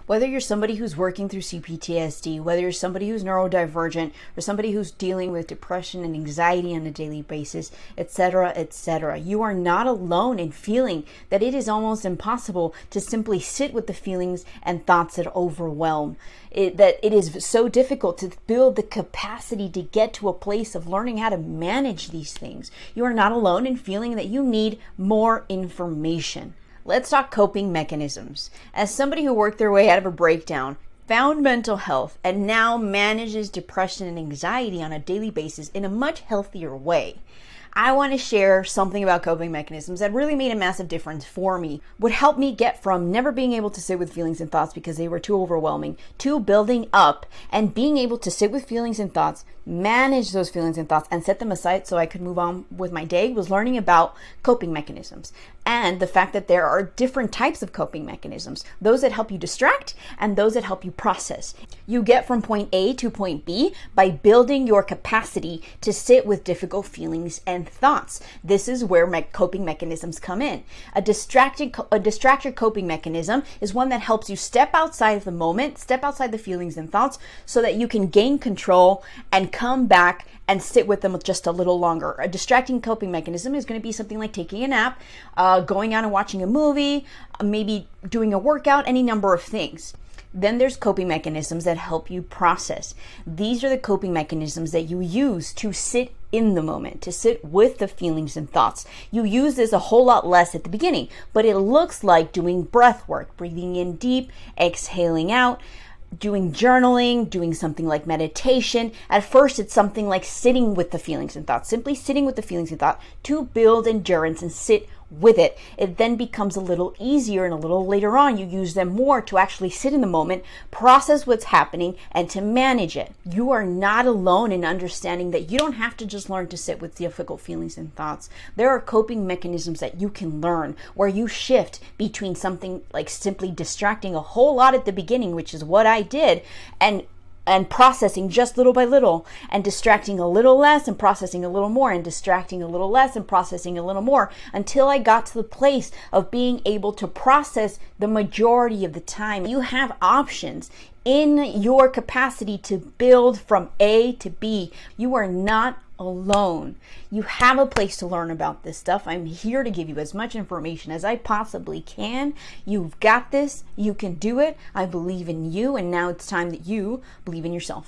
Whether you're somebody who's working through CPTSD, whether you're somebody who's neurodivergent, or somebody who's dealing with depression and anxiety on a daily basis, etc., you are not alone in feeling that it is almost impossible to simply sit with the feelings and thoughts that overwhelm. That it is so difficult to build the capacity to get to a place of learning how to manage these things. You are not alone in feeling that you need more information. Let's talk coping mechanisms. As somebody who worked their way out of a breakdown, found mental health, and now manages depression and anxiety on a daily basis in a much healthier way, I want to share something about coping mechanisms that really made a massive difference for me. Would help me get from never being able to sit with feelings and thoughts because they were too overwhelming to building up and being able to sit with feelings and thoughts, manage those feelings and thoughts, and set them aside so I could move on with my day, was learning about coping mechanisms and the fact that there are different types of coping mechanisms, those that help you distract and those that help you process. You get from point A to point B by building your capacity to sit with difficult feelings and thoughts. This is where coping mechanisms come in. A distracted coping mechanism is one that helps you step outside of the moment, step outside the feelings and thoughts so that you can gain control and come back and sit with them just a little longer. A distracting coping mechanism is going to be something like taking a nap, going out and watching a movie, maybe doing a workout, any number of things. Then there's coping mechanisms that help you process. These are the coping mechanisms that you use to sit in the moment, to sit with the feelings and thoughts. You use this a whole lot less at the beginning, but it looks like doing breath work, breathing in deep, exhaling out, doing journaling, doing something like meditation. At first, it's something like sitting with the feelings and thoughts, simply sitting with the feelings and thought to build endurance and sit with it. It then becomes a little easier, and a little later on, you use them more to actually sit in the moment, process what's happening, and to manage it. You are not alone in understanding that you don't have to just learn to sit with difficult feelings and thoughts. There are coping mechanisms that you can learn where you shift between something like simply distracting a whole lot at the beginning, which is what I did, and processing just little by little, and distracting a little less and processing a little more, and distracting a little less and processing a little more, until I got to the place of being able to process the majority of the time. You have options in your capacity to build from A to B. You are not alone. You have a place to learn about this stuff. I'm here to give you as much information as I possibly can. You've got this. You can do it. I believe in you, and now it's time that you believe in yourself.